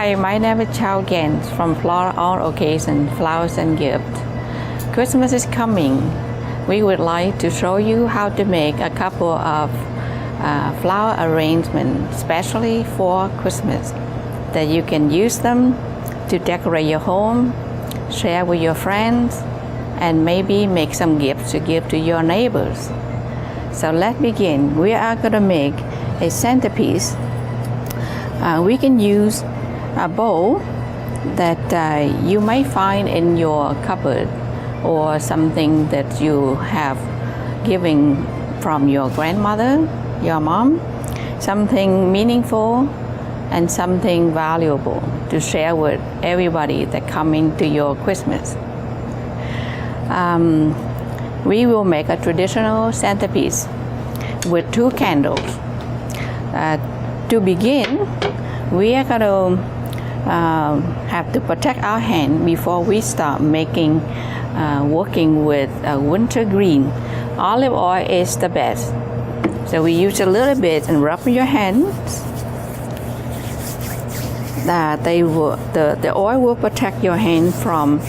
Hi, my name is Chow Gens from Flora on Occasion Flowers and Gifts. Christmas is coming. We would like to show you how to make a couple of flower arrangements especially for Christmas that you can use them to decorate your home, share with your friends, and maybe make some gifts to give to your neighbors. So let's begin. We are going to make a centerpiece. We can use a bowl that you may find in your cupboard or something that you have given from your grandmother, your mom, something meaningful and something valuable to share with everybody that coming to your Christmas. We will make a traditional centerpiece with 2 candles. To begin, we are going to have to protect our hand before we start making working with winter green. Olive oil is the best. So we use a little bit and rub your hands. The oil will protect your hand from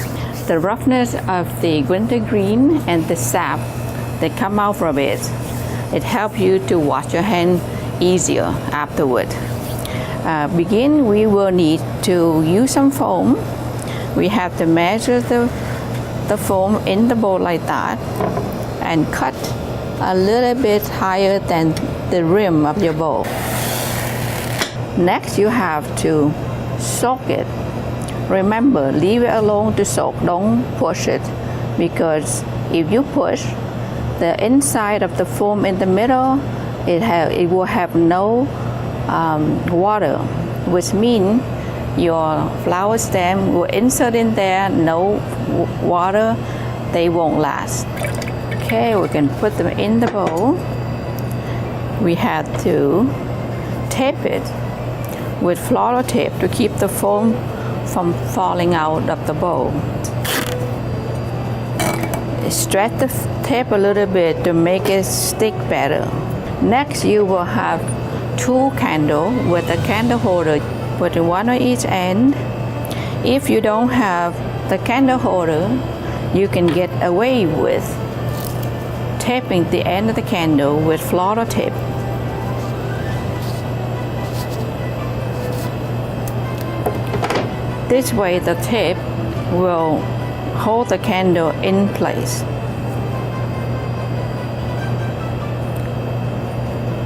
the roughness of the winter green and the sap that come out from it. It helps you to wash your hand easier afterward. We will need to use some foam. We have to measure the foam in the bowl like that and cut a little bit higher than the rim of your bowl. Next, you have to soak it. Remember, leave it alone to soak. Don't push it, because if you push, the inside of the foam in the middle, it will have no water, which means your flower stem will insert in there, no water, they won't last. Okay, we can put them in the bowl. We have to tape it with Flora tape to keep the foam from falling out of the bowl. Stretch the tape a little bit to make it stick better. Next, you will have 2 candles with a candle holder, put one on each end. If you don't have the candle holder, you can get away with taping the end of the candle with Flora tape. This way the tape will hold the candle in place.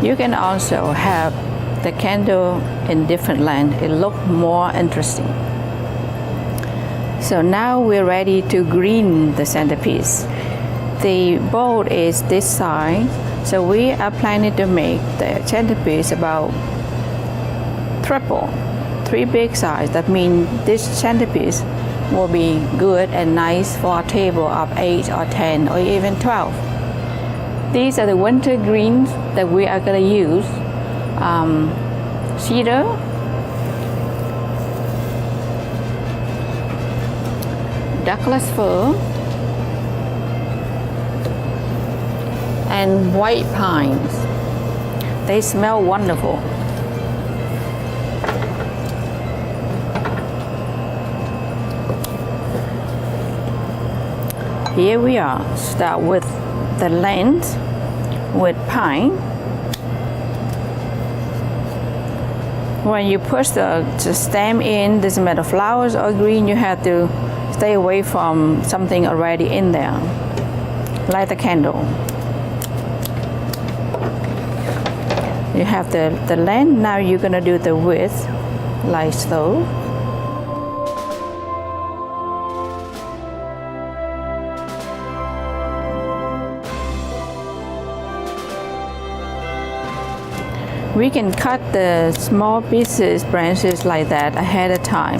You can also have the candle in different length. It looks more interesting. So now we're ready to green the centerpiece. The bowl is this size, so we are planning to make the centerpiece about triple, 3 big size. That means this centerpiece will be good and nice for a table of 8 or 10 or even 12. These are the winter greens that we are going to use. Cedar, Douglas fir, and white pines. They smell wonderful. Here we are. Start with the length with pine. When you push the stem in, doesn't matter flowers or green, you have to stay away from something already in there. Light the candle. You have the length, now you're going to do the width like so. We can cut the small pieces, branches like that ahead of time.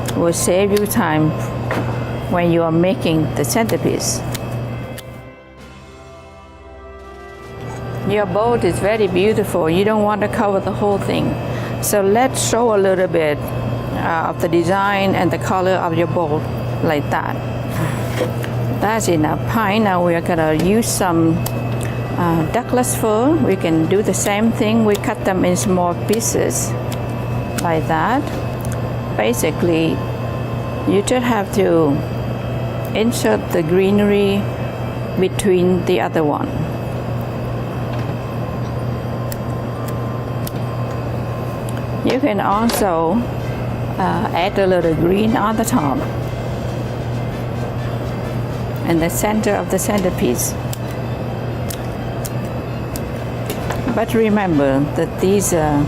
It will save you time when you are making the centerpiece. Your bowl is very beautiful. You don't want to cover the whole thing. So let's show a little bit of the design and the color of your bowl like that. That's enough pine. Now we are going to use some Douglas fir. We can do the same thing. We cut them in small pieces like that. Basically, you just have to insert the greenery between the other one. You can also add a little green on the top in the center of the centerpiece. But remember that these are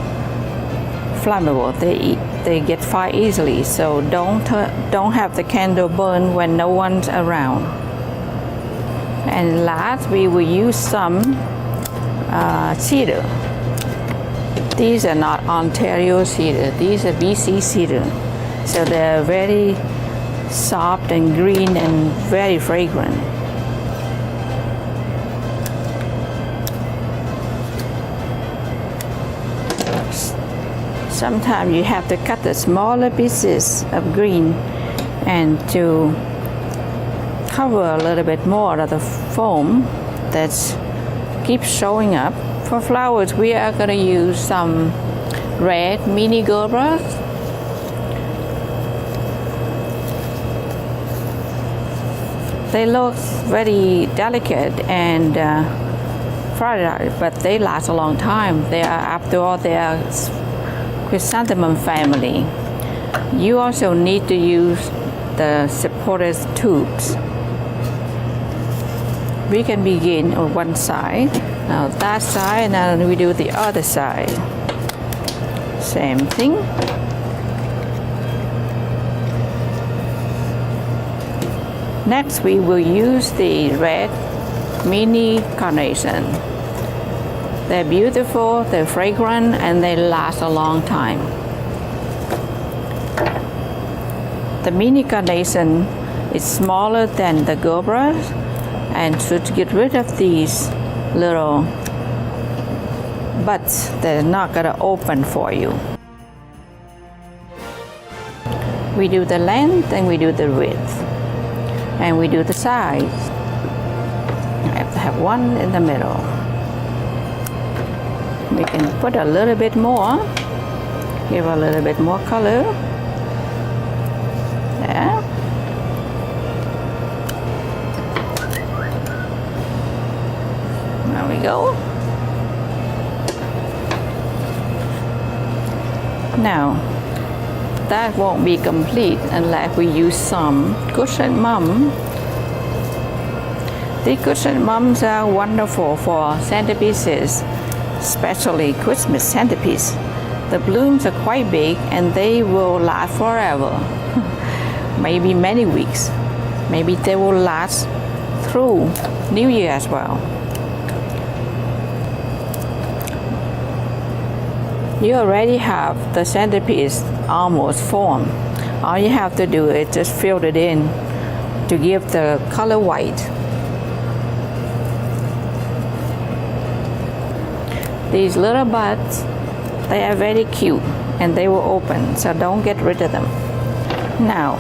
flammable. They get fire easily, so don't have the candle burn when no one's around. And last, we will use some cedar. These are not Ontario cedar. These are BC cedar. So they're very soft and green and very fragrant. Sometimes you have to cut the smaller pieces of green and to cover a little bit more of the foam that keeps showing up. For flowers, we are going to use some red mini gerbers. They look very delicate and fragile, but they last a long time. They are, after all, they are chrysanthemum family. You also need to use the supported tubes. We can begin on one side, now that side, and then we do the other side. Same thing. Next, we will use the red mini carnation. They're beautiful, they're fragrant, and they last a long time. The mini carnation is smaller than the gerbers, and so to get rid of these little buds, they're not gonna open for you. We do the length and we do the width, and we do the size. I have to have one in the middle. We can put a little bit more, give a little bit more color. There. There we go. Now, that won't be complete unless we use some cushion mum. The cushion mums are wonderful for centerpieces, especially Christmas centerpiece. The blooms are quite big and they will last forever. Maybe many weeks. Maybe they will last through New Year as well. You already have the centerpiece almost formed. All you have to do is just fill it in to give the color white. These little buds, they are very cute and they will open, so don't get rid of them. Now,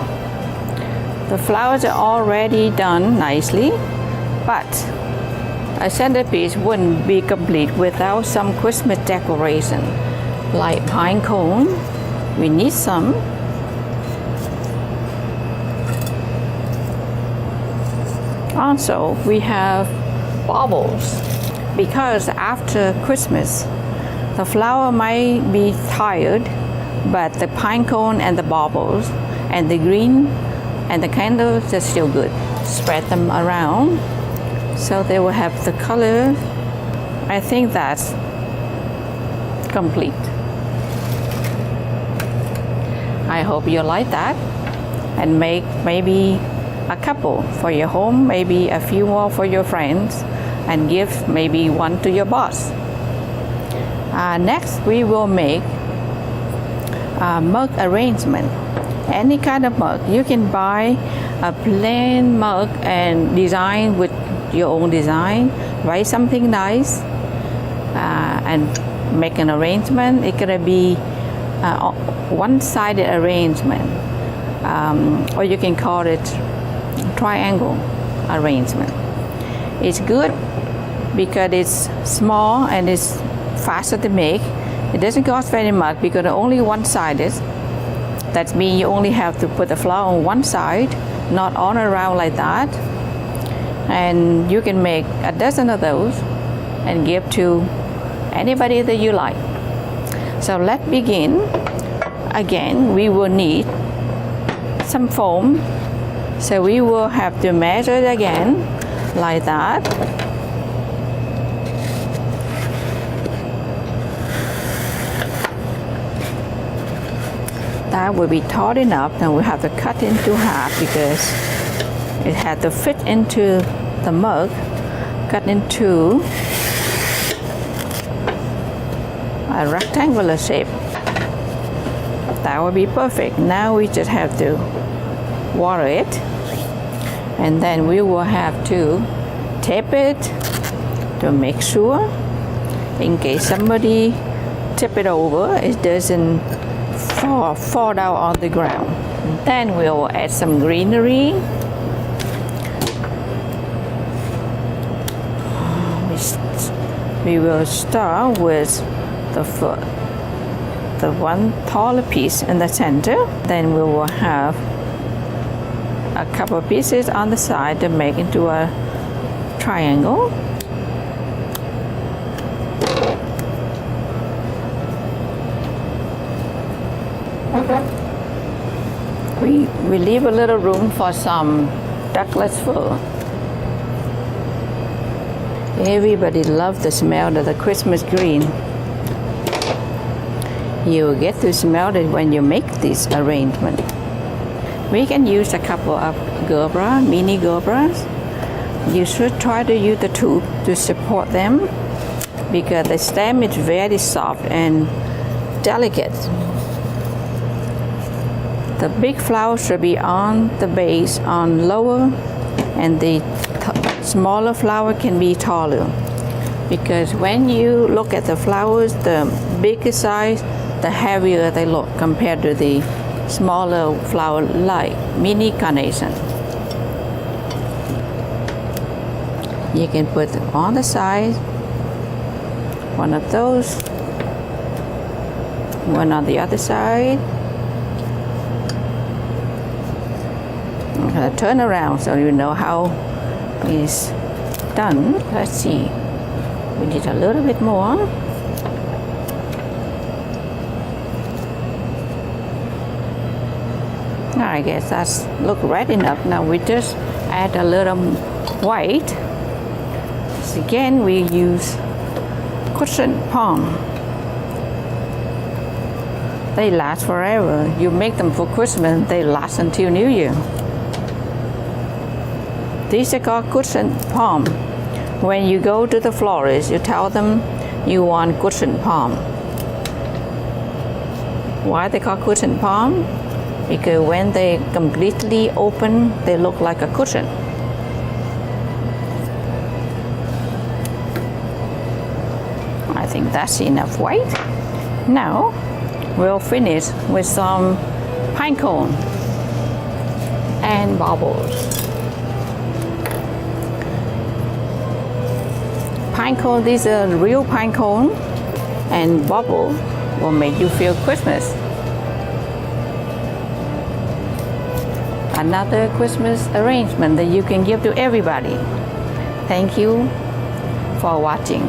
the flowers are already done nicely, but a centerpiece wouldn't be complete without some Christmas decoration, like pine cone. We need some. Also, we have baubles. Because after Christmas, the flower might be tired, but the pine cone and the baubles and the green and the candles are still good. Spread them around so they will have the color. I think that's complete. I hope you like that and make maybe a couple for your home, maybe a few more for your friends, and give maybe one to your boss. Next, we will make a mug arrangement. Any kind of mug. You can buy a plain mug and design with your own design. Write something nice and make an arrangement. It's gonna be one-sided arrangement, or you can call it triangle arrangement. It's good because it's small and it's faster to make. It doesn't cost very much because only one-sided. That means you only have to put the flower on one side, not on around like that. And you can make a dozen of those and give to anybody that you like. So let's begin. Again, we will need some foam. So we will have to measure it again like that. That will be taut enough. Now we have to cut into half because it had to fit into the mug. Cut into a rectangular shape. That will be perfect. Now we just have to water it, and then we will have to tape it to make sure in case somebody tip it over, it doesn't fall down on the ground. Then we'll add some greenery. We will start with the one taller piece in the center. Then we will have a couple of pieces on the side to make into a triangle. We leave a little room for some Douglas fir. Everybody loves the smell of the Christmas green. You will get to smell it when you make this arrangement. We can use a couple of gerbera, mini gerberas. You should try to use the tube to support them because the stem is very soft and delicate. The big flower should be on the base, on lower, and the smaller flower can be taller. Because when you look at the flowers, the bigger size, the heavier they look compared to the smaller flower like mini carnation. You can put them on the side, one of those, one on the other side. I'm going to turn around so you know how it's done. Let's see, we need a little bit more. I guess that's look right enough. Now we just add a little white. So again, we use cushion palm. They last forever. You make them for Christmas, they last until New Year. These are called cushion palm. When you go to the florist, you tell them you want cushion palm. Why they call cushion palm? Because when they completely open, they look like a cushion. I think that's enough white. Now we'll finish with some pine cone and bubbles. Pine cone, these are real pine cone, and bubble will make you feel Christmas. Another Christmas arrangement that you can give to everybody. Thank you for watching.